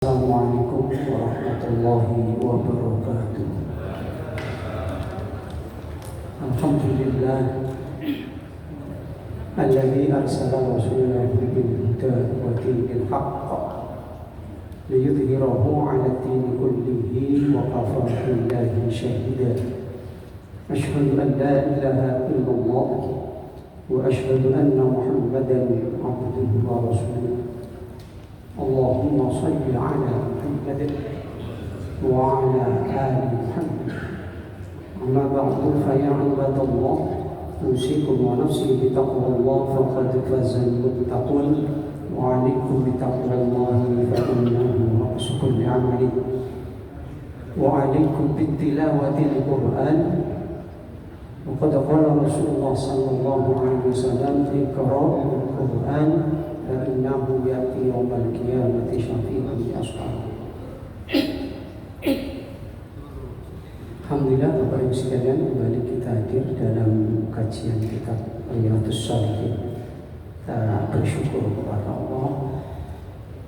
Assalamualaikum warahmatullahi wabarakatuh. Alhamdulillah alladzi arsala rasulahu bil huda wa dinil haqq liyudhhirahu 'ala ad-dini kullihi wa kafa billahi shahida. Asyhadu an la ilaha illallah wa asyhadu anna Muhammadan 'abduhu wa rasuluh. Allahumma salli ala Muhammad wa ala ali Muhammad. Amma ba'du fa ya ibadallah, usikum wa nafsi bi taqwallah faqad fazal muttaqun wa 'alaikum bi taqwallahi fa innahu ra'su kulli 'amalin wa 'alaikum bi tilawatil Qur'an. Wa qad qala Rasulullah sallallahu alaihi wasallam iqra'ul Qur'an innahu ya'ti yawmal qiyamati syafi'an li ashabihi. Alhamdulillah Bapak Ibu sekalian, kembali kita hadir dalam kajian kitab Riyadhus Shalihin. Kita bersyukur kepada Allah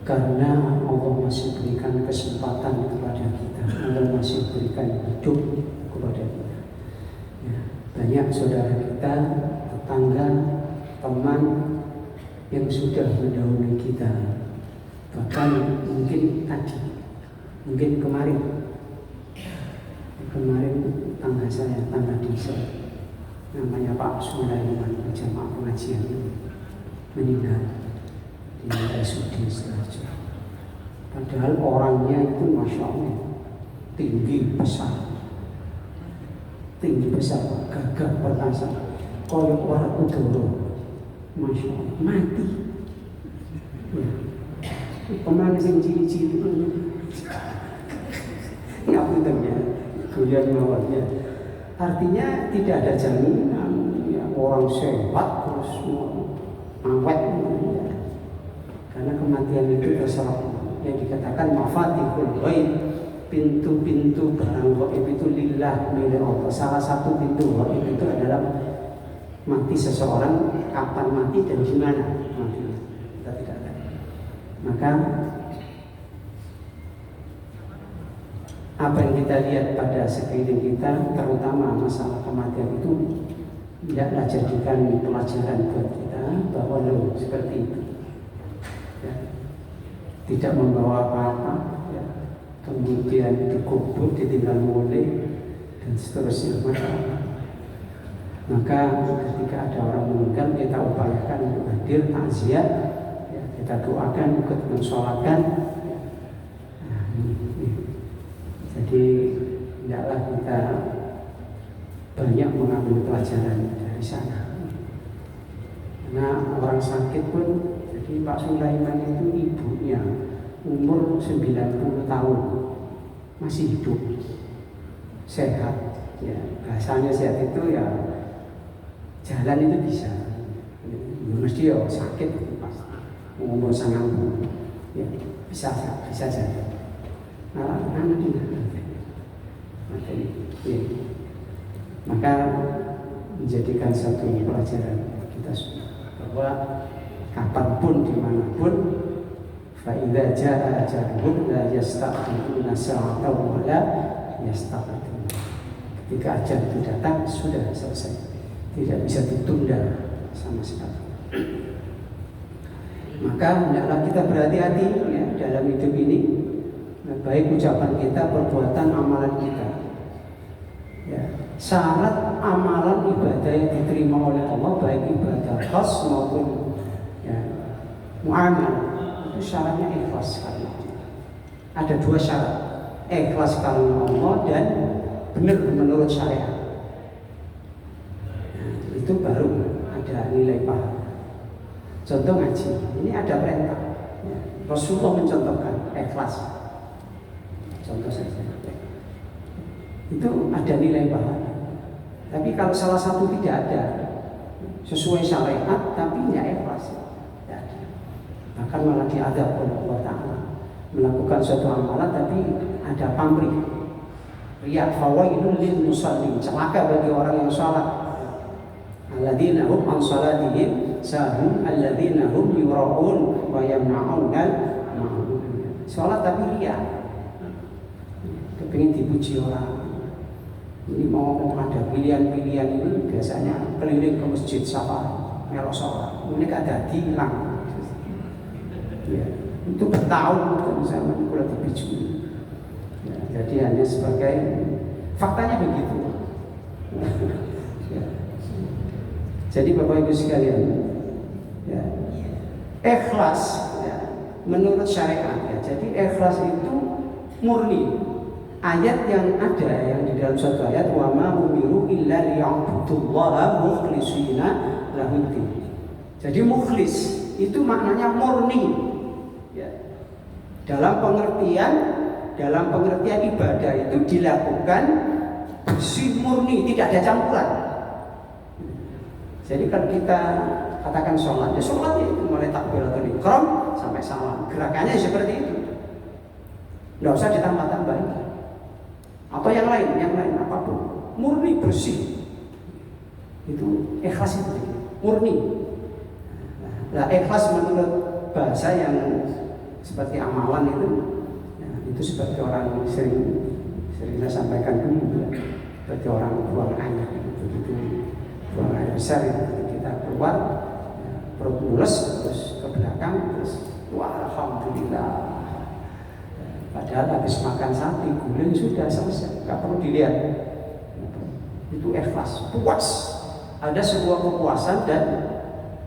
karena Allah masih berikan kesempatan kepada kita, Allah masih berikan hidup kepada kita. Ya, banyak saudara kita, tetangga, teman yang sudah mendahului kita, bahkan mungkin tadi, mungkin kemarin tangga saya, tangga desa, namanya Pak Sulaiman, jamaah pengajian meninggal di RSUD Sidoarjo. Padahal orangnya itu masya Allah tinggi besar, gagah perkasa, koyok warak udara. Masya Allah, mati. Ya. Kemana sih ciri-ciri itu? Ngapunten ya, kuliah mawatnya. Artinya tidak ada jaminan ya, orang sehat terus awet. Ya. Karena kematian itu terserah yang dikatakan mafatihul ghaib, pintu-pintu barang ghaib itu lillah, milik Allah. Salah satu pintu ghaib itu adalah mati seseorang, kapan mati dan gimana matinya, kita tidak tahu. Maka apa yang kita lihat pada sekeliling kita, terutama masalah kematian itu, tidaklah jadikan pelajaran buat kita bahwa loh seperti itu ya, tidak membawa apa-apa ya, kemudian dikubur, ditinggal molek dan seterusnya. Maka ketika ada orang meninggal, kita upayakan untuk hadir takziah, ya, kita doakan, ikut mensolatkan. Ya. Nah, ini. Jadi tidaklah kita banyak mengambil pelajaran dari sana. Karena orang sakit pun, jadi Pak Sulaiman itu ibunya umur 90 tahun masih hidup, sehat. Ya, bahasanya sehat itu ya jalan itu bisa, mesti ya sakit pas umur 90 ya bisa saja. Nah, ya. Maka menjadikan satu pelajaran kita semua bahwa kapanpun dimanapun, fa'idza jaa ajaluhum la yasta'khiruna sa'atan wa la yastaqdimun. Ketika ajal itu datang sudah selesai, tidak bisa ditunda sama sekali. Maka hendaklah kita berhati-hati ya, dalam hidup ini, baik ucapan kita, perbuatan, amalan kita. Ya, syarat amalan ibadah yang diterima oleh Allah, baik ibadah khas maupun ya, muamalah, itu syaratnya ikhlas karena Allah. Ada dua syarat, ikhlas karena Allah dan benar menurut syariat. Itu baru ada nilai pahala. Contoh ngaji, ini ada perintah ya. Rasulullah mencontohkan ikhlas, contoh saja, itu ada nilai pahala. Tapi kalau salah satu tidak ada sesuai syariat tapi tidak ikhlas, tidak ada, bahkan malah diadab oleh Allah Ta'ala. Melakukan suatu amalan tapi ada pamrih, riya, fawailul lil musallin, celaka bagi orang yang salat. Alladzina hum an salatihim sahun alladzina hum yura'un wa yamna'un al-ma'un. sholat tapi ria, kepingin dipuji orang. Ini mau ada pilihan-pilihan ini biasanya keliling ke masjid safari, melok sholat. Ini gak ada hilang. Ya, itu bertahun zaman kalau dipicu. Ya, jadi hanya sebagai faktanya begitu. Ya. Jadi Bapak Ibu sekalian, ya, ikhlas ya, menurut syariat ya. Jadi ikhlas itu murni. Ayat yang ada yang di dalam satu ayat wa ma umiru illa liya'budullaha mukhlishina lahuddin. Jadi mukhlis itu maknanya murni. Ya. Dalam pengertian ibadah itu dilakukan bersih murni, tidak ada campuran. Jadi kalau kita katakan sholat, ya sholat itu mulai takbiratul ihram sampai salam, gerakannya seperti itu. Nggak usah ditambah-tambahin. Atau yang lain apapun, murni bersih. Itu ikhlas itu, murni. Nah, ikhlas menurut bahasa yang seperti amalan itu seperti orang sering saya sampaikan dulu, ya. Seperti orang buang air, begitu buang air besar itu kita keluar, ya, perut mulus terus ke belakang, terus wah alhamdulillah. Padahal habis makan sate, guling sudah selesai, nggak perlu dilihat. Itu ikhlas, puas. Ada sebuah kepuasan dan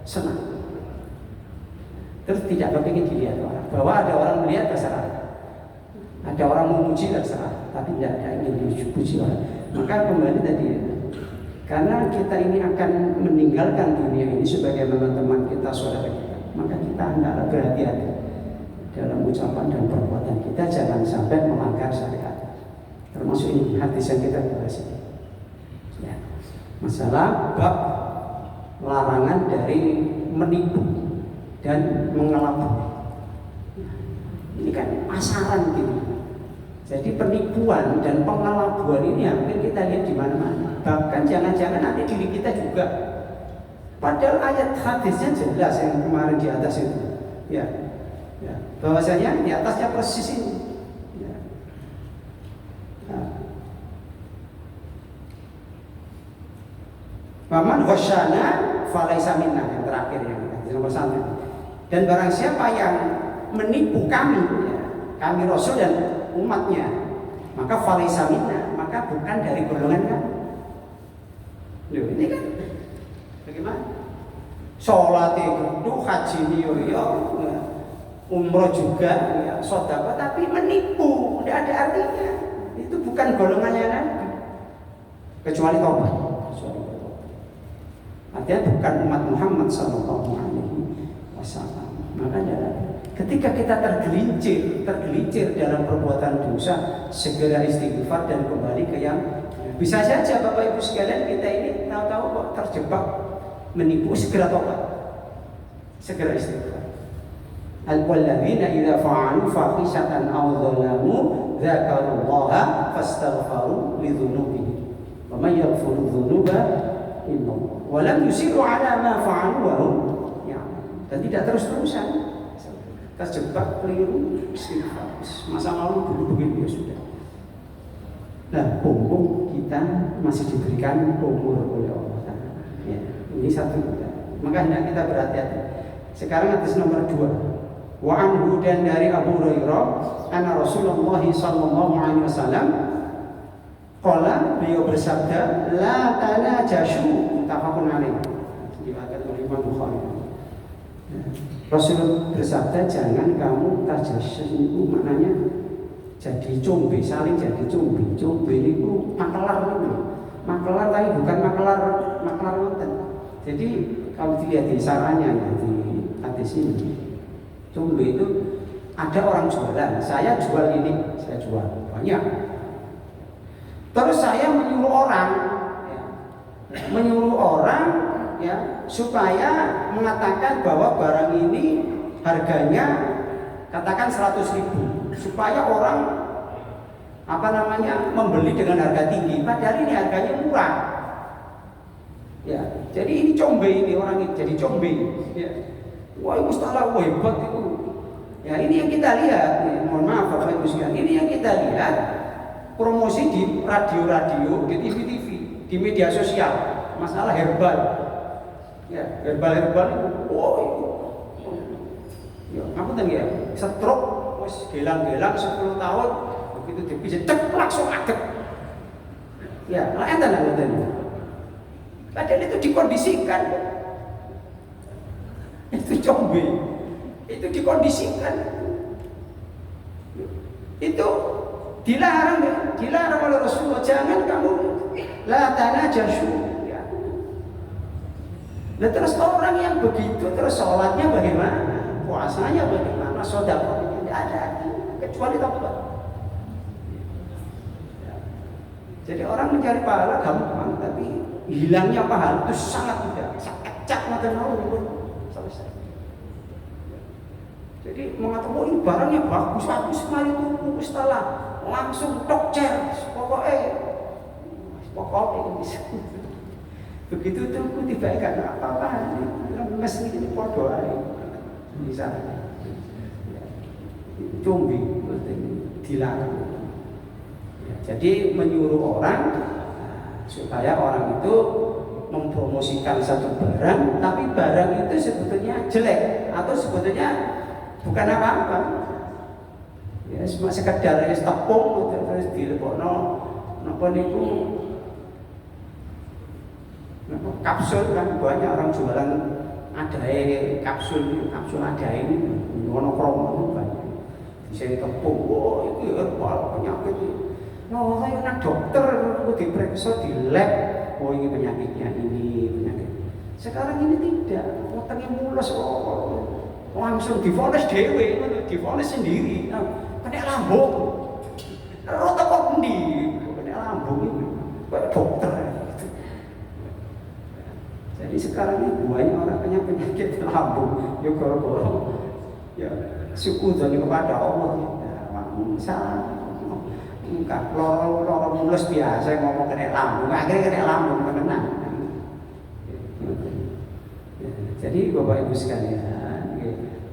senang. Terus tidak kepingin dilihat orang. Bahwa ada orang melihat terserah, ada orang memuji terserah, tapi tidak ada ingin dipuji orang. Maka kembali tadi, karena kita ini akan meninggalkan dunia ini sebagai teman-teman kita, saudara kita, maka kita hendaklah berhati-hati dalam ucapan dan perbuatan kita, jangan sampai melanggar syariat. Termasuk ini hadis yang kita bahas ini. Ya. Masalah bab larangan dari menipu dan mengelabui. Ini kan pasaran gitu. Jadi penipuan dan pengelabuan ini hampir kita lihat di mana-mana. Bahkan jangan-jangan nanti diri kita juga. Padahal ayat hadisnya jelas yang kemarin di atas itu. Ya. Ya, bahwasanya di atasnya persis ini. Ya. Waman ghasyana falaisa minna, yang terakhir yang nomor 1. Dan barang siapa yang menipu kami, ya, kami Rasul dan umatnya, maka falaisa minna, maka bukan dari golongan kami. Loh, ini kan bagaimana? Sholat itu, haji niyo, umroh juga, ya, sedekah, tapi menipu, tidak ada artinya. Itu bukan golongannya Nabi, kecuali taubat. Artinya bukan umat Muhammad Sallallahu Alaihi Wasallam. Makanya ketika kita tergelincir dalam perbuatan dosa, segera istighfar dan kembali ke yang bisa saja. Bapak Ibu sekalian, kita ini tahu-tahu kok terjebak menipu, segera taubat, segera istighfar. Al-walladzina idza fa'alu fahishatan aw dzalamu dzakarullaha fastaghfaru lidzunubihim wa may yaghfiru dzunuba illallah wa lam yusiru 'ala ma fa'alu wa hum ya'lamun. Dan tidak terus-terusan terjebak keliru istighfar. Masa lalu dulu begitu ya sudah. Nah, umum kita masih diberikan umur oleh Allah. Ya, ini satu. Makanya kita berhati-hati. Sekarang hadis nomor 2. Wa anhu, dan dari Abu Hurairah, anna Rasulullah sallallahu alaihi wasallam qala, beliau bersabda, la tanajashu, muttafaqun alaih, diriwayatkan oleh Imam Bukhari. Rasul bersabda, jangan kamu tajassus, itu maknanya jadi combe, saling jadi combe. Combe itu makelar itu. Makelar tapi bukan makelar wonten. Jadi kalau dilihat di saranya ya, di hadis ini, combe itu ada orang jualan, saya jual ini, saya jual banyak. Terus saya menyuruh orang ya, supaya mengatakan bahwa barang ini harganya katakan 100.000, supaya orang membeli dengan harga tinggi, padahal ini harganya murah. Ya, jadi ini combe, ini orang ini jadi combe. Ya. Wah, itu salah, wah hebat itu. Ya ini yang kita lihat, mohon maaf Bapak Ibu sekalian, ini yang kita lihat promosi di radio-radio, di TV-TV, di media sosial, masalah herbal. Ya, herbal itu, ya, apa tadi ya? Stroke, wes gelang-gelang 10 tahun, begitu dipisah, cek langsung adek. Ya, lah enten. Padahal itu dikondisikan. Itu combe. Itu dikondisikan. Itu dilarang oleh Rasulullah, jangan kamu la tanajashu. Ya. Nah, terus orang yang begitu terus sholatnya bagaimana? Puasanya bagaimana? Sedekahnya tidak ada kecuali takwa. Jadi orang mencari pahala gampang, tapi hilangnya pahala itu sangat mudah. Sakit mata mau selesai. Jadi mengatakan ini barangnya bagus sekali tuh, setelah langsung cer, pokoknya bisa. Begitu tuh tiba enggak apa-apa, mesti ini podo aja bisa. Combi dilarang. Jadi menyuruh orang supaya orang itu mempromosikan satu barang, tapi barang itu sebetulnya jelek atau sebetulnya bukan apa-apa. Ya cuma sekedar tepung terus dilebokno napa niku kapsul kan, banyak orang jualan adae kapsul adae ini monokromo banyak. Bisa ditepung, itu herbal penyakit ini. No, saya nak dokter, aku diperiksa di lab. Oh ini penyakitnya ini penyakit. Sekarang ini tidak, otaknya mulus, langsung divonis dewe, divonis sendiri. Kena lambung, rota kok ndi, kena lambung itu, kayak dokter. Jadi sekarang ini banyak orang punya penyakit lambung, ya gara-gara ya syukuran kepada Allah. Salah. Enggak, loro mulus biasa ngomong kena lambung, akhirnya kena lambung beneran. Jadi Bapak Ibu sekalian,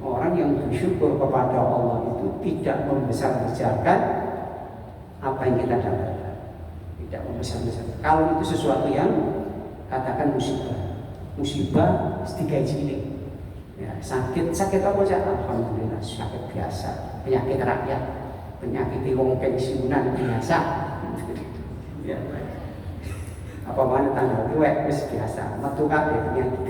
orang yang bersyukur kepada Allah itu tidak membesar-besarkan apa yang kita dapatkan, tidak membesar-besarkan. Kalau itu sesuatu yang katakan musibah sedikit cilik, ya, sakit apa saja, alhamdulillah sakit biasa, penyakit rakyat. Penyakit wong pensiunan biasa. Ya. Apa mana tanggal tuwek wis biasa, metu kabeh penyakit.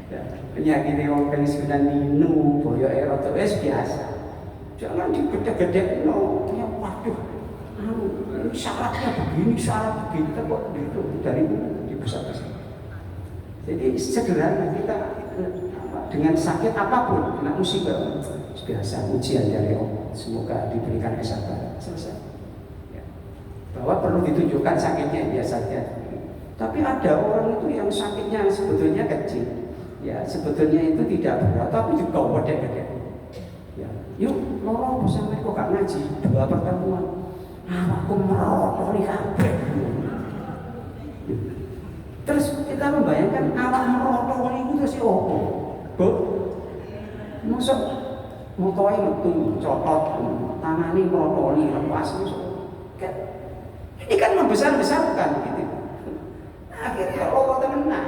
Ya, penyakit wong pensiunan ninu, boyoke rada wis biasa. Jangan digede-gedekno. Ya waduh. Ini syaratnya begini, kok dari dibesar-besar. Jadi sederhana kita dengan sakit apapun, kena musibah biasa, ujian dari Allah, semoga diberikan kesabaran. Selesai ya. Bahwa perlu ditunjukkan sakitnya biasa saja. Tapi ada orang itu yang sakitnya sebetulnya kecil, ya sebetulnya itu tidak berat, tapi juga gede-gede. Ya, yuk loro bersama kok gak ngaji 2 pertemuan, aku merotoli kabeh. Terus kita membayangkan awak merotoli itu terus opo? Masuk motoe metu cotot, tangani merotoli lepas kan. Ini kan membesar-besarkan gitu. Akhirnya Allah temenan.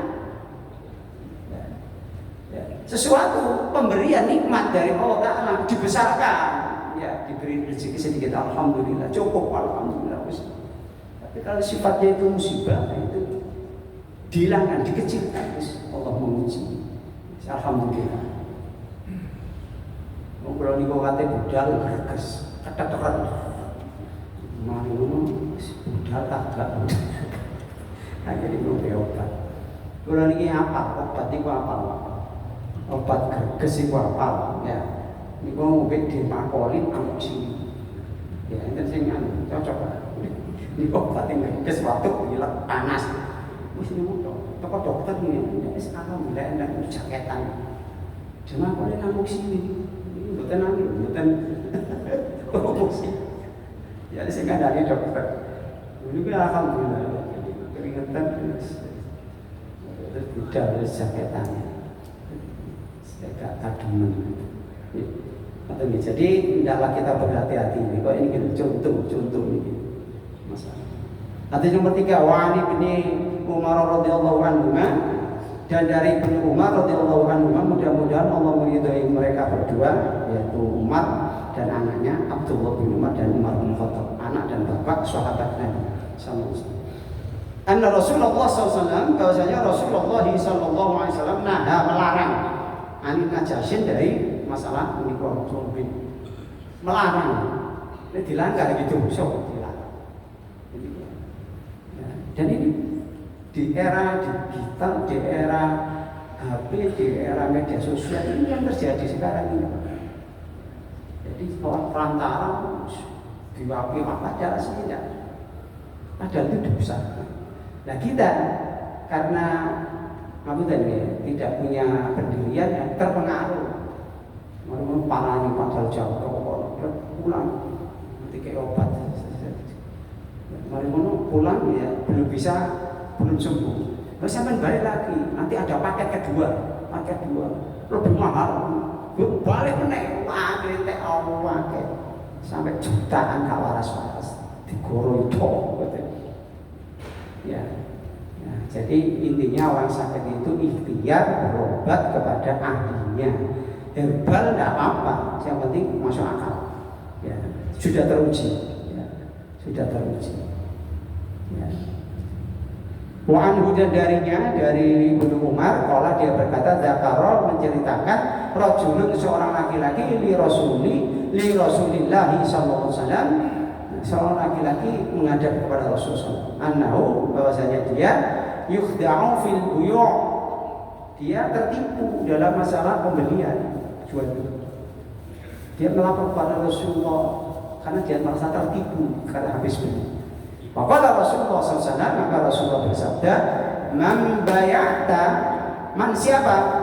Sesuatu pemberian nikmat dari Allah Ta'ala dibesarkan, ya diberi rezeki sedikit, alhamdulillah, cukup, alhamdulillah. Tapi kalau sifatnya itu musibah, itu dihilangkan, dikecilkan, Allah menguji. Alhamdulillah. Kalau niku kate budal gerges, keteteran. Mari budal tak gak. Akhirnya ngombe obat. Kalau niki apa? Obat niku apa? Obat gerges iku apa? Ya. Niku ngombe dimakolin amoksi. Ya, enten sing cocok. Niku obat gerges waktu pilek panas. Wis niku toko dokter ngene, wis alhamdulillah ndak jaketan. Dimakolin amoksi niku. Bukan promosi. Ya saya nggak dari dokter. Dulu kan alhamdulillah keringetan terus udah saketannya. Saya gak kademen. Jadi tidaklah kita berhati-hati. Kok ini contoh ini masalah. Hadis nomor 3, wa bin Umar radhiyallahu anhu, dan dari Ibnu Umar radhiyallahu anhu, mudah-mudahan Allah meridhai mereka berdua, yaitu Umar dan anaknya Abdullah bin Umar dan Umar bin Khattab, anak dan bapak sahabat Nabi sallallahu alaihi wasallam. Anna Rasulullah SAW, bahwasanya Rasulullah sallallahu alaihi wasallam melarang Anin Najasyin dari masalah menikah bin, melarang. Ini dilanggar gitu, so dilarang. Dan ini di era digital, di era HP, di era media sosial ini yang terjadi sekarang ini. Jadi orang perantara diwakili apa sih tidak? Padahal itu dosa. Nah kita karena tidak punya pendirian yang terpengaruh, mau parani padahal jauh, pulang nanti kayak obat. Mari pulang ya belum sembuh. Terus sampai balik lagi, nanti ada paket kedua lebih mahal. Balik meneh, paket paket sampai jutaan gak waras-waras digoro itu. Ya. Nah, jadi intinya orang sakit itu ikhtiar berobat kepada ahlinya. Herbal tidak apa-apa, yang penting masuk akal. Ya, sudah teruji. Ya, sudah teruji. Ya. Wa anhu, dan darinya dari Ibnu Umar, kalau dia berkata, Zakarol menceritakan rajulun, seorang laki-laki li Rasulillah sallallahu alaihi wasallam, seorang laki-laki menghadap kepada Rasulullah, annahu, bahwasanya dia yukhda'u fil buyu', dia tertipu dalam masalah pembelian jual beli. Dia melapor kepada Rasulullah karena dia merasa tertipu karena habis beli. Maka Rasulullah SAW, maka Rasulullah bersabda, man bayata, man siapa?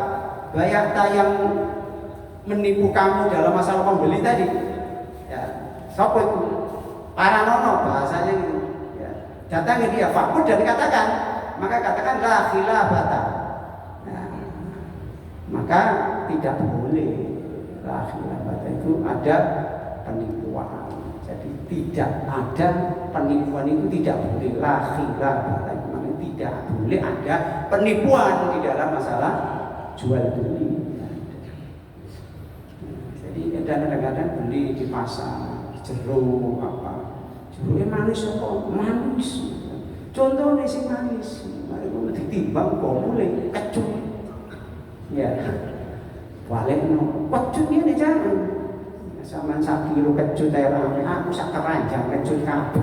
Bayata yang menipu kamu dalam masalah pembeli tadi. Ya, siapa itu? Paranono bahasanya gitu. Ya, datangi dia, fakut dan katakan, maka katakan la khilafata. Nah, maka tidak boleh la khilafata, itu ada penipuan. Jadi tidak ada penipuan, itu tidak boleh la khilafata, tidak boleh ada penipuan di dalam masalah jual beli. Jadi kadang-kadang beli di pasar jeruk apa, jeruknya manis apa? Manis. Contohnya sih manis, mari ditimbang kok boleh kecut. Ya, balik no, kecutnya nih jangan. Sama sak kilo kecut rame, aku sak keranjang kecut kabeh.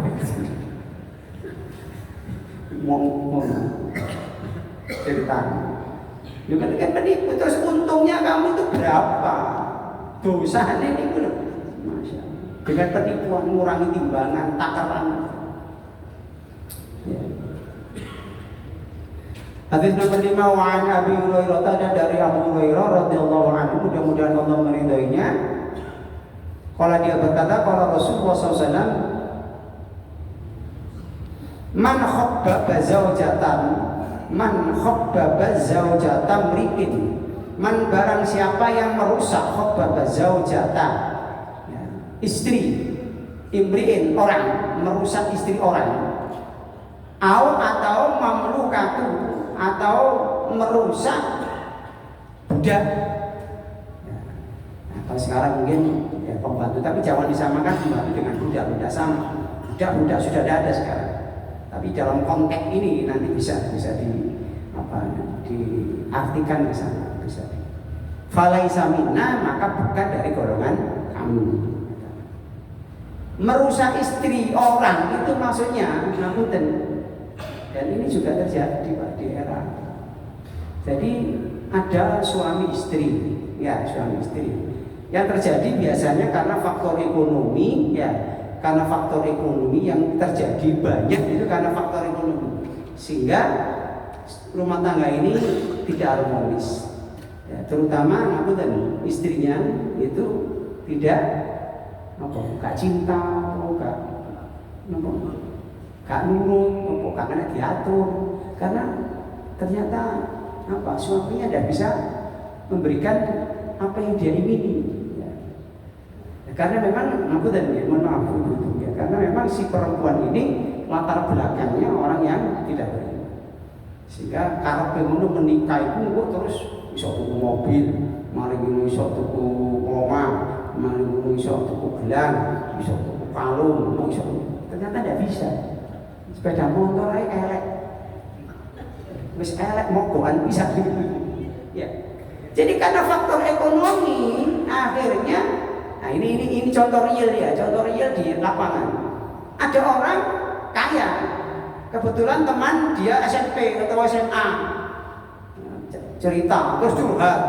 Ngomong cerita. Lu kan menipu, terus untungnya kamu itu berapa? Dosanya ini loh. Masya Allah. Dengan penipuan mengurangi timbangan, takaran. Ya. Hadis nomor 5, wa an Abi Hurairah, dan dari Abu Hurairah radhiyallahu anhu, mudah-mudahan Allah meridhoinya. Kalau dia berkata, kalau Rasulullah SAW, man khabbaba zaujatan mri'in, man barang siapa yang merusak khabbaba zaujatan, ya, istri imri'in, orang, merusak istri orang, atau mamlukatu, atau merusak budak. Kalau sekarang mungkin ya pembantu, tapi jangan disamakan pembantu dengan budak sama. Budak sudah ada sekarang. Tapi dalam konteks ini nanti bisa diartikan ke sana, bisa. Falaisa minna, maka bukan dari golongan kami. Merusak istri orang itu maksudnya ngapunten. Dan ini juga terjadi Pak di era. Jadi ada suami istri, ya suami istri. Yang terjadi biasanya karena faktor ekonomi, ya, karena faktor ekonomi yang terjadi banyak itu karena faktor ekonomi, sehingga rumah tangga ini tidak harmonis, ya, terutama istrinya itu tidak gak cinta, gak nurut, gak kena diatur, karena ternyata suaminya tidak bisa memberikan apa yang dia ingini. Karena memang aku tadi mohon maaf itu ya, karena memang si perempuan ini latar belakangnya orang yang tidak beriman. Sehingga karepe ngono menikah itu kok terus iso tuku mobil, mari ngono iso tuku omah, mari ngono iso tuku gelang, iso tuku kalung, iso. Ternyata tidak bisa. Sepeda motor ae elek. Wis elek mogokan bisa. Ya. Jadi karena faktor ekonomi akhirnya, nah ini contoh real ya, contoh real di lapangan. Ada orang kaya, kebetulan teman dia SMP atau SMA, cerita terus curhat.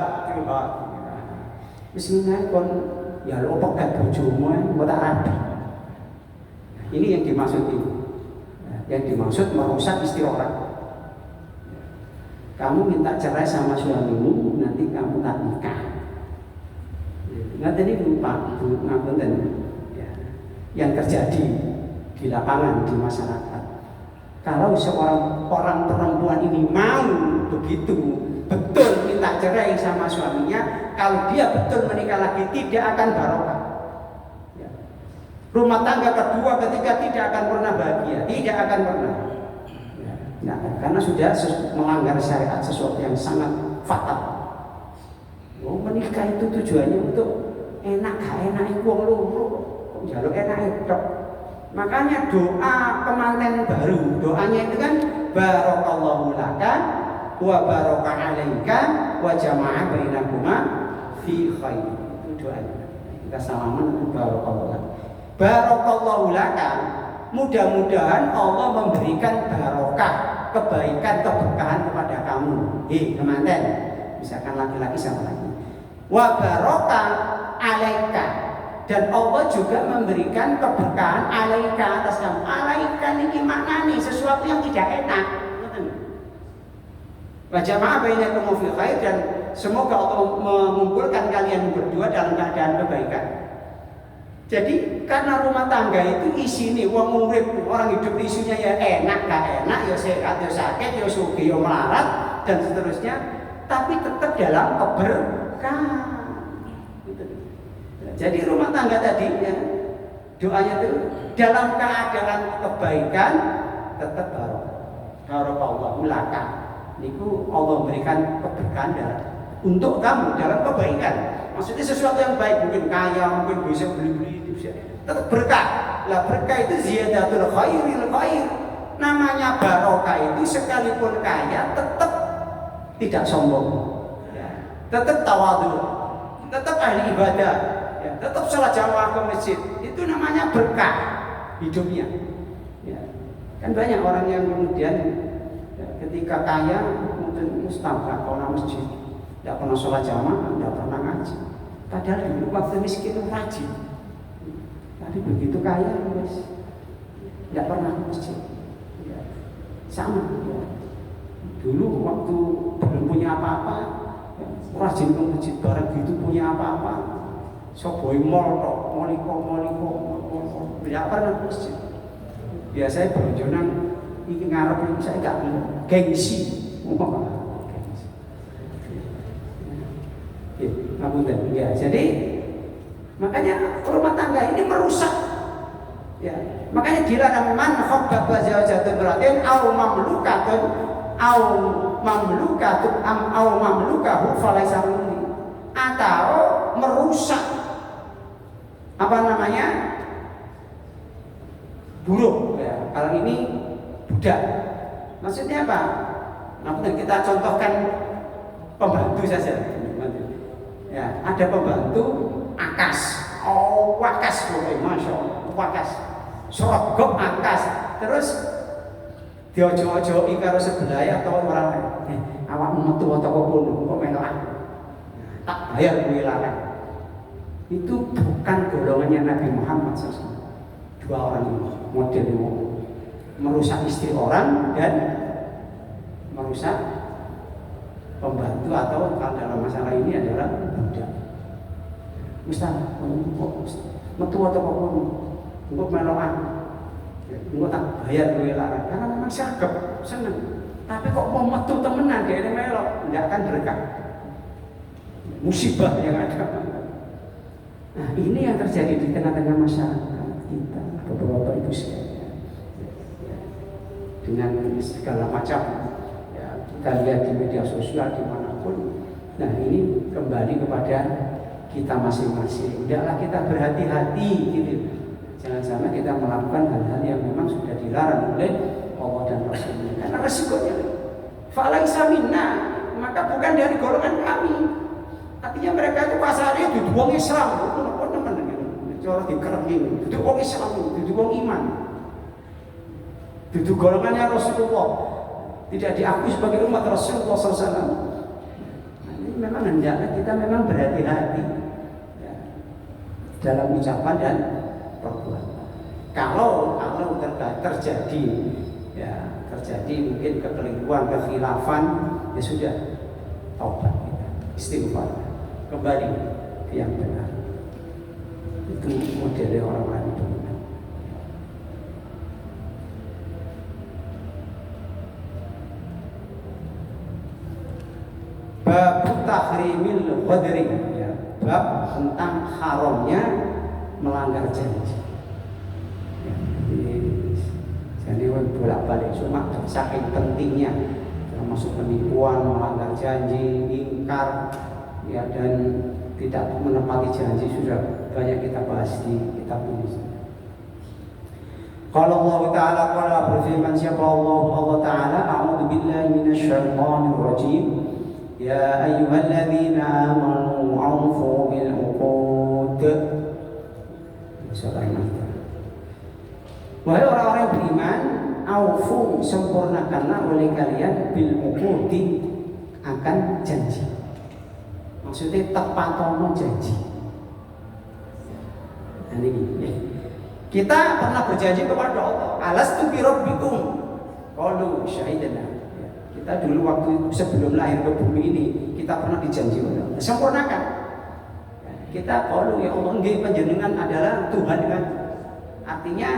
Bismillah kon ya lo pegat bojomu mbok tak rabi. Ini yang dimaksud itu. Yang dimaksud merusak istri orang. Kamu minta cerai sama suamimu, nanti kamu tak nikah. Nanti ini lupa, ngapunten. Ya. Yang terjadi di lapangan, di masyarakat. Kalau seorang orang perempuan ini mau begitu, betul minta cerai sama suaminya, kalau dia betul menikah lagi tidak akan barokah. Ya. Rumah tangga kedua, ketiga tidak akan pernah bahagia, tidak akan pernah. Nah, karena sudah melanggar syariat sesuatu yang sangat fatal. Oh, menikah itu tujuannya untuk enak itu wong loro kok njaluk enak itu. Makanya doa kemanten baru, doanya itu kan barakallahu laka wa baraka alaika wa jama'a bainakuma fi khair. Itu doanya. Kita salaman barakallahu laka. Mudah-mudahan Allah memberikan barokah, kebaikan, keberkahan kepada kamu. Teman-teman, misalkan laki-laki sama lagi. Wa barokah alaika, dan Allah juga memberikan keberkahan alaika atas kamu. Alaika ini maknanya sesuatu yang tidak enak. Wa jama'a bainakum fi khair, dan semoga Allah mengumpulkan kalian berdua dalam keadaan kebaikan. Jadi karena rumah tangga itu isine wong urip, orang hidup isunya ya enak, gak enak, ya sehat, ya sakit, ya sugih, ya melarat dan seterusnya, tapi tetap dalam keberkahan. Jadi rumah tangga tadi ya, doanya itu dalam keadaan kebaikan tetap barakallahu laka. Niku Allah memberikan keberkahan untuk kamu dalam kebaikan. Maksudnya sesuatu yang baik, mungkin kaya, mungkin bisa beli-beli, tetap berkah. Lah berkah itu ziyadatul khairil khair. Namanya barokah itu sekalipun kaya tetap tidak sombong, ya. Tetap tawadhu, tetap ahli ibadah, ya. Tetap sholat jamaah ke masjid. Itu namanya berkah hidupnya. Ya. Kan banyak orang yang kemudian ya, ketika kaya mungkin mustabak kalau masjid, tidak pernah sholat jamaah, tidak pernah ngaji. Padahal dulu waktu miskin itu rajin. Tapi begitu kaya, wes tidak pernah ke masjid. Ya. Sama. Ya. Dulu waktu belum punya apa-apa, ya, rajin ke masjid, barang gitu punya apa-apa. Soboi mall tok, moliko, tidak pernah ke masjid. Biasanya berjonang ini ngarep saya nggak gengsi. Ya, jadi makanya rumah tangga ini merusak. Ya, makanya dilarang man khabbaba zawjatun beratin au mamlukahu falaisa minni, atau merusak apa namanya buruh ya. Kalau ini budak, maksudnya apa? Nah, kita contohkan pembantu saja. Ya, ada pembantu akas, wakas, masya Allah, wakas, sorogok akas, terus diojo-ojo karo sebelah atau orang lain. Awakmu metu atau kok melok tak bayar kuwi larang. Itu bukan golongannya Nabi Muhammad SAW. Dua orang ini model merusak istri orang dan merusak pembantu, atau kalau dalam masalah ini adalah budak. Ustaz, metu atau kok engko melokan. Engko tak bayar duwe larang. Karena memang sagep, seneng. Tapi kok mau metu temenan dia melok, enggak akan berkah. Musibah yang ada. Nah, ini yang terjadi di tengah-tengah masyarakat kita, Bapak-bapak Ibu sekalian. Dengan segala macam, ya, kita lihat di media sosial dimanapun. Nah, ini kembali kepada kita masing-masing. Hendaklah kita berhati-hati, gitu. Jangan-jangan kita melakukan hal-hal yang memang sudah dilarang oleh Allah dan Rasulnya. Karena resikonya, falaisa minna, maka bukan dari golongan kami. Artinya mereka itu pasarnya duduk wong Islam, teman-teman, cara dikerengin, duduk wong Islam, duduk wong iman, duduk golongannya Rasulullah, tidak diakui sebagai umat Rasulullah SAW. Nah, ini memang hendaknya kita memang berhati-hati, ya, dalam ucapan dan perbuatan. Kalau terjadi, ya, terjadi mungkin kekeliruan, kekhilafan, ya sudah, taubat kita, istighfar, kembali ke yang benar. Itu modelnya orang-orang itu. Bab tahrimil ghadri, ya, bab tentang haramnya melanggar janji. Ya, jadi bolak-balik cuma saking pentingnya, termasuk penipuan, melanggar janji, ingkar, ya, dan tidak menepati janji sudah banyak kita bahas di kitab ini. Kalau Allah Ta'ala qala berfirman, siapa Allah Ta'ala, a'udzu billahi minasyaitonir rajim. Ya ayyuhalladzina amanu awfu bil uqud. Wahai orang-orang yang beriman, awfu, sempurnakanlah oleh kalian bil uqudi, akan janji. Maksudnya tepatono janji. Nah, ini kita pernah berjanji kepada Allah, alastu bi rabbikum, qalu syahidna. Kita dulu waktu sebelum lahir ke bumi ini, kita pernah dijanji oleh Allah, sempurnakan. Kita qalu ya Allah, nggih panjenengan adalah Tuhan kan. Artinya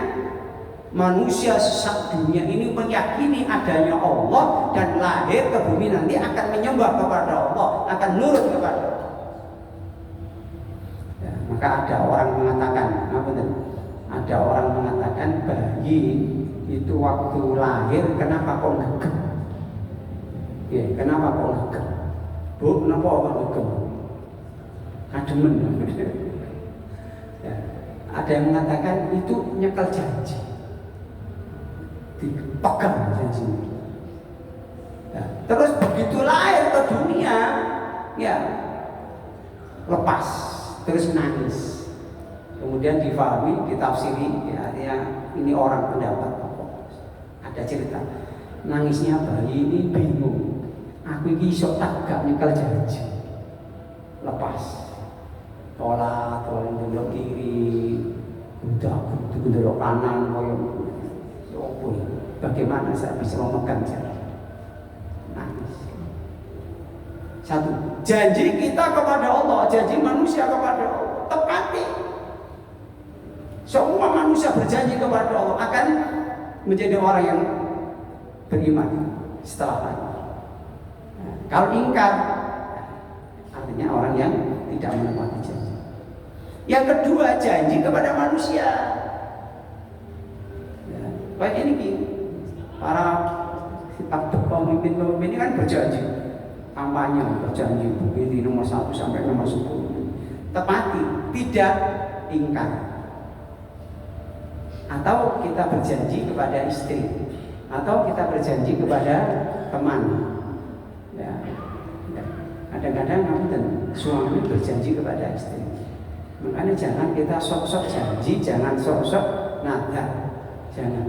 manusia sesat dunia ini meyakini adanya Allah dan lahir ke bumi nanti akan menyembah kepada Allah, akan nurut kepada Allah. Ya, maka ada orang mengatakan, ada orang mengatakan bayi itu waktu lahir kenapa kok ngegem? Ya, kenapa kok ngegem? Bu, kenapa kok ngegem? Kademen. Ya, ada yang mengatakan itu nyekel janji, dipegang janji. Ya, terus begitu lahir ke dunia, ya lepas, terus nangis. Kemudian difahami, ditafsiri, ya, artinya ini orang pendapat pokok. Ada cerita, nangisnya bayi ini bingung. Aku ini sok tak gak nyekel janji, lepas. Sholat, belok kiri, udah belok kanan, bagaimana saya bisa memegang janji? Nangis. Satu, janji kita kepada Allah, janji manusia kepada Allah, tepati. Semua manusia berjanji kepada Allah akan menjadi orang yang beriman setelah mati. Nah, kalau ingkar, artinya orang yang tidak menepati janji. Yang kedua, janji kepada manusia. Ya, baik ini para pemimpin ini kan berjanji, kampanye berjanji begini nomor 1 sampai nomor 10. Tepati, tidak ingkar. Atau kita berjanji kepada istri, atau kita berjanji kepada teman. Ya, kadang-kadang suami berjanji kepada istri. Makanya jangan kita sok-sok janji, jangan sok-sok nadar, jangan.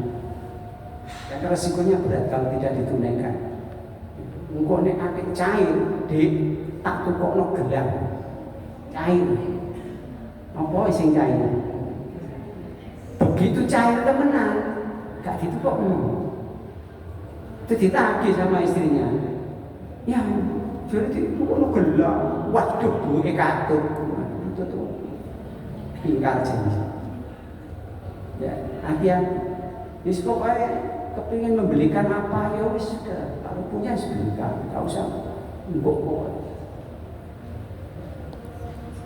Karena resikonya berat kalau tidak ditunaikan. Engko nek akeh cair, Dik, tak tukokno gelang. Cair. Apa sing cair? Begitu cair temenan, gak ditukokno. Itu ditagih sama istrinya. Ya, jadi tukokno gelang. Waduh, duwe katut. Itu tuh ingkar janji. Ya, hati-hati. Wis pokoknya kepingin membelikan apa ya wis sudah. Kalau punya sebelikan, enggak usah mbok kok.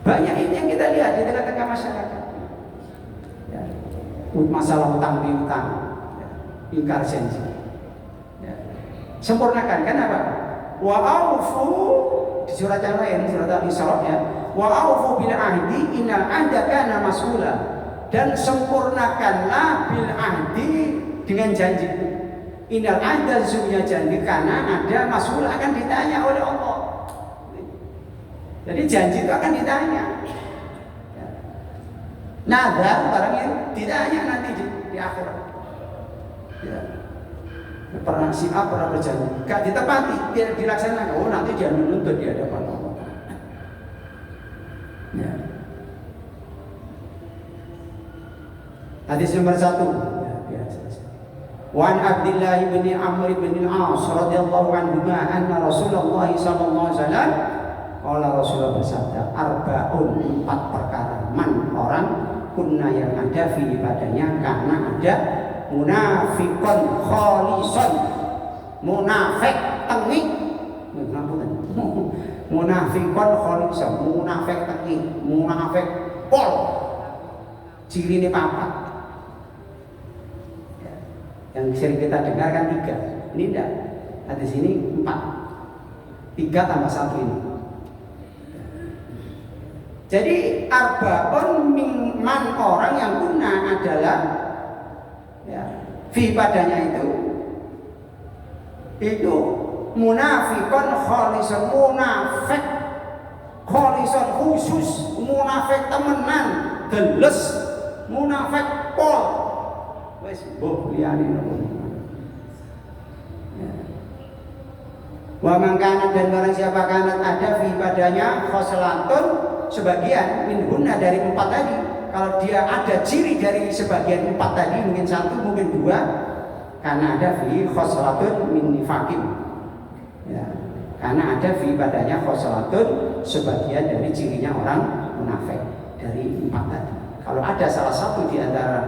Banyak ini yang kita lihat di tengah-tengah masyarakat. Ya. Masalah utang piutang, ya. Ingkar janji. Ya. Sempurnakan, kan apa? Wa aufu di surat yang lain, surat Al-Isra ya. Wa aufu bil ahdi innal ahda kana mas'ula. Dan sempurnakanlah bil ahdi dengan janji. Innal ahda sesungguhnya janji karena ada mas'ul akan ditanya oleh Allah. Jadi janji itu akan ditanya. Ya. Nazar barang yang ditanya nanti di akhirat. Ya. Pernah si A pernah berjanji, gak ditepati, dia dilaksanakan. Oh nanti dia menuntut di hadapan Allah. Ya. Hadis nomor 1. Ya, Wan Abdullah bin Amr bin Al-As radhiyallahu anhu anna Rasulullah sallallahu alaihi wasallam qala Rasulullah bersabda arbaun 4 perkara man orang kunna yang ada fi padanya karena ada munafiqun khalisun munafik tengik munafiqun khalisun munafik tengik munafik pol cirine papat ya. Yang sering kita dengar kan 3 ini enggak hadis ini 4 3 tambah 1 ini. Jadi arbaun man orang yang guna adalah ya, fi padanya itu munafikun khalisun munafik khalisun khusus munafik temenan geles munafik pol wis mbok liyane wa mangkana dan barang siapa kanat ada fi padanya khoslatun sebagian minhunna dari 4 tadi. Kalau dia ada ciri dari sebagian 4 tadi, mungkin 1, mungkin 2, karena ada fi khoslatun min nifaqin. Ya, karena ada fi padanya khoslatun sebagian dari cirinya orang munafik dari 4 tadi. Kalau ada salah satu di antara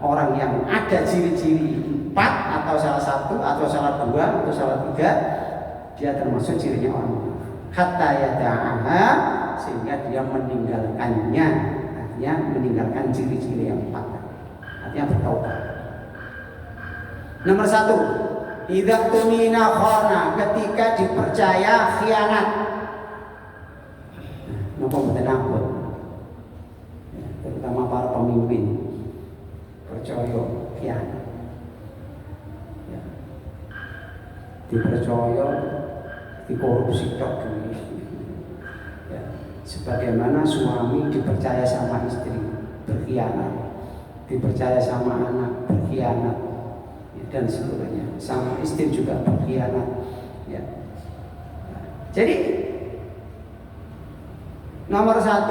orang yang ada ciri-ciri 4 atau salah 1 atau salah 2 atau salah 3, dia termasuk cirinya orang munafik. Hatta yada'aha sehingga dia meninggalkannya, artinya meninggalkan ciri-ciri yang 4, artinya bertaubat. Nomor 1, idza tumina khana, ketika dipercaya khianat. Napa mboten ampun, terutama para pemimpin percaya khianat, ya. Dipercaya dikorupsi tok duit. Ya. Sebagaimana suami dipercaya sama istri berkhianat, dipercaya sama anak berkhianat, ya, dan seterusnya. Sama istri juga berkhianat. Ya. Jadi nomor 1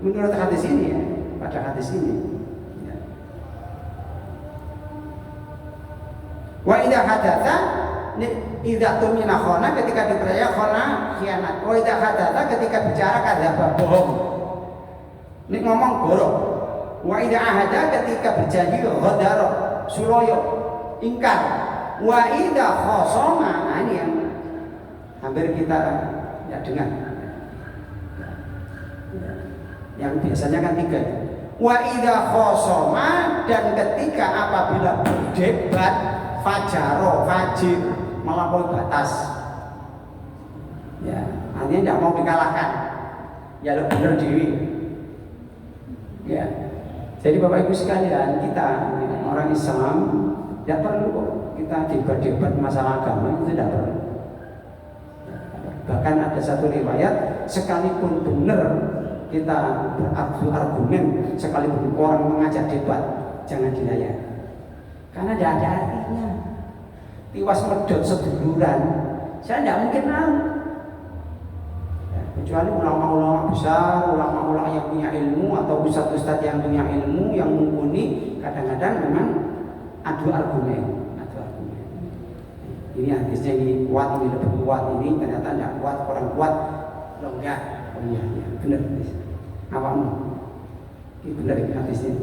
menurut hadis ini ya, pada hadis ini. Ya. Wa idza hadatsa idza tumina khana, ketika dipercaya khana khianat. Wa idza hadatsa, ketika bicara kadzdzaba bohong. Nek ngomong goro. Wa idza ahada, ketika berjanji ghadara suloyo ingkar. Wa idza khosama, ini yang hampir kita ya dengar. Yang biasanya kan 3. Wa idza khosama, dan ketika apabila berdebat fajaro fajir melampaui batas, ya artinya tidak mau dikalahkan, ya lo bener dewi, ya. Jadi Bapak Ibu sekalian, kita orang Islam tidak perlu kok kita debat-debat masalah agama, itu tidak perlu. Bahkan ada satu riwayat, sekalipun benar kita berargu argumen, sekalipun orang mengajak debat, jangan dilayan, karena tidak ada artinya. Tiwas medot seduluran, saya tidak mungkin tahu. Ya, kecuali ulama-ulama besar, ulama-ulama yang punya ilmu, atau ustadz-ustadz yang punya ilmu yang mumpuni, kadang-kadang memang adu argumen. Ini hadisnya ini kuat, ini lebih kuat, ini ternyata tidak kuat, orang kuat longgar. Oh iya, iya benar. Awakmu, ini benar hadisnya.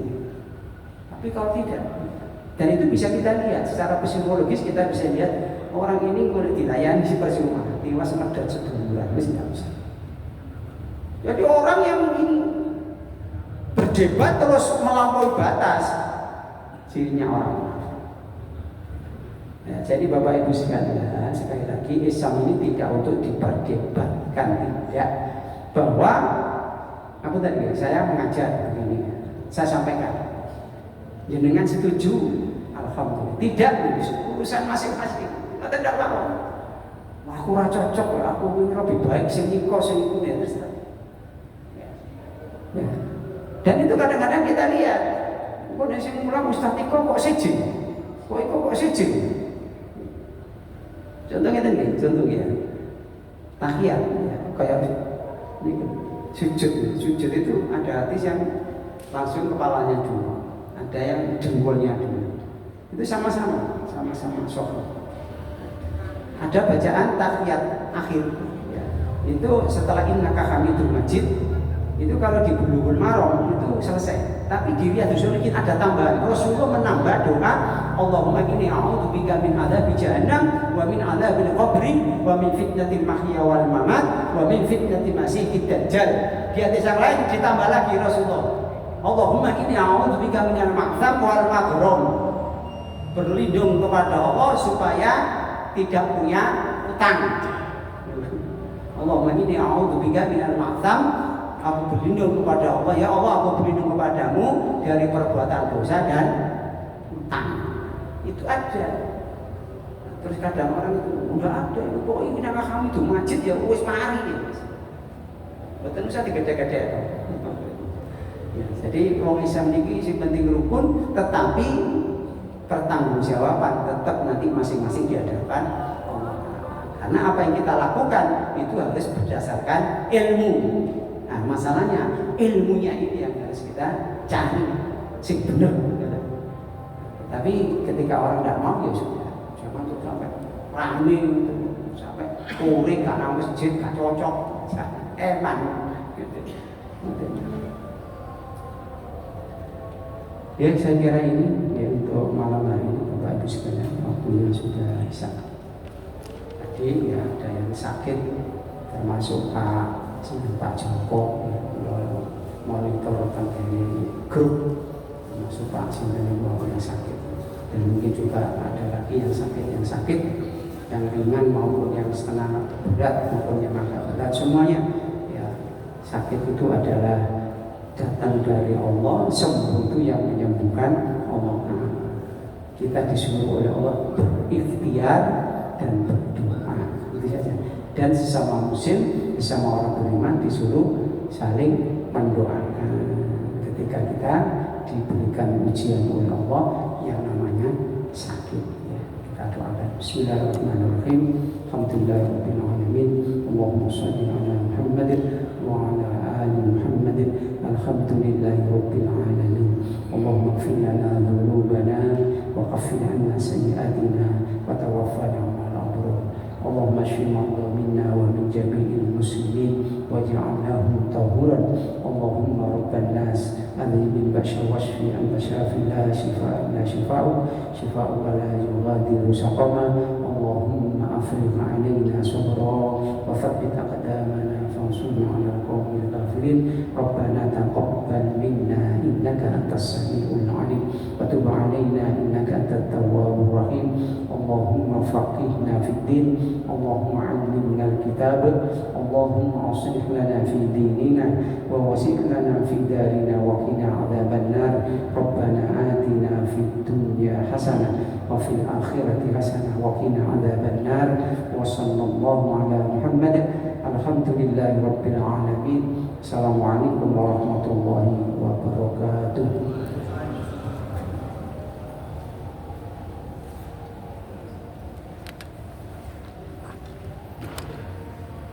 Tapi kalau tidak, dan itu bisa kita lihat secara psikologis, kita bisa lihat orang ini boleh dilayani si percuma, tiwas medot seduluran, wis tidak usah. Jadi orang yang ingin berdebat terus melampaui batas, cirinya orang. Ya, jadi Bapak Ibu sekalian, sekali lagi Islam ini tidak untuk diperdebatkan, tidak. Bahwa aku tadi saya mengajar begini, saya sampaikan, jenengan setuju, alhamdulillah. Tidak, urusan masing-masing. Kita tidak apa. Aku ora cocok, aku lebih baik sing iko ya terus. Ya. Dan itu kadang-kadang kita lihat, kok nek sing mulang Ustaz iko kok siji? Kok iko kok siji? Contohnya tadi, contohnya tahiyat, ya, kayak ini sujud itu ada hadis yang langsung kepalanya dulu, ada yang jempolnya dulu. Itu sama-sama sholat. Ada bacaan tahiyat akhir, ya. Itu setelah innaka hamidul majid, itu kalau di Bulughul Maram itu selesai. Tapi di Riyadhus Shalihin ada tambahan. Rasulullah menambah doa, Allahumma inni a'udzubika min adzabi jahannam wa min adzabil qabri wa min fitnatil mahya wal mamat wa min fitnatil masiihid dajjal. Di hadis yang lain ditambah lagi Rasulullah, Allahumma inni a'udzubika minal ma'tham wal maghram. Berlindung kepada Allah supaya tidak punya utang. Allahumma inni a'udzubika minal ma'tham. Aku berlindung kepada Allah, ya Allah, aku berlindung kepadamu dari perbuatan dosa dan utang. Itu ada. Terus kadang orang itu enggak ada, itu pokoknya kita kami itu majid ya wis mari ya. Betul usah digede-gede. Ya, jadi orang Islam ini sing penting rukun, tetapi pertanggungjawaban tetap nanti masing-masing di hadapan Allah. Karena apa yang kita lakukan itu harus berdasarkan ilmu. Nah, masalahnya ilmunya ini yang harus kita cari sing bener. Tapi ketika orang tidak mau ya sudah, jangan tuh sampai rame, sampai kuring karena masjid gak cocok, eman. Ya saya kira ini ya untuk malam hari ini Bapak Ibu sekalian, waktunya sudah bisa. Tadi ya ada yang sakit termasuk Pak Joko monitor dari grup termasuk Pak Sinten yang sakit, dan mungkin juga ada lagi yang sakit yang ringan maupun yang setengah berat maupun yang agak berat, semuanya ya sakit itu adalah datang dari Allah, sembuh itu yang menyembuhkan Allah. Kita disuruh oleh Allah berikhtiar dan berdoa, itu saja. Dan sesama muslim, sesama orang beriman disuruh saling mendoakan ketika kita diberikan ujian oleh Allah yang namanya sakit. Ya, kita doakan. Bismillahirrahmanirrahim. Alhamdulillahirabbil alamin. Allahumma shalli ala Muhammadin wa ala ali Muhammadin. Alhamdulillahirabbil alamin. Allahumma ighfir lana dhunubana wa kaffir 'anna sayyi'atina wa tawaffana ma'al abrar. Allahumma shfi marda minna wa min jami'il muslimin waj'alnahu tahuran. Allahumma rabban nas adhibil ba'sa washfi anta syafi la shifaa illa shifa'u shifa'u la yughadiru saqama. Allahumma afrigh 'alaina sabra wa thabbit aqdamana fansurna 'alal qawmil kafirin. Rabbana taqabbal minna innaka antas samiul 'alim wa tub 'alaina innaka antat tawwabur rahim. Allahumma faqihna fid din. Allahumma 'allimna al-kitab. Allahumma aslih lana fi dinina wa wasi' lana fi darina wa qina 'adzaban nar. Rabbana atina fid dunya hasanah wa fil akhirati hasanah wa qina 'adzaban nar. Wa sallallahu ala Muhammad. Alhamdulillahi rabbil alamin. Assalamualaikum warahmatullahi wabarakatuh.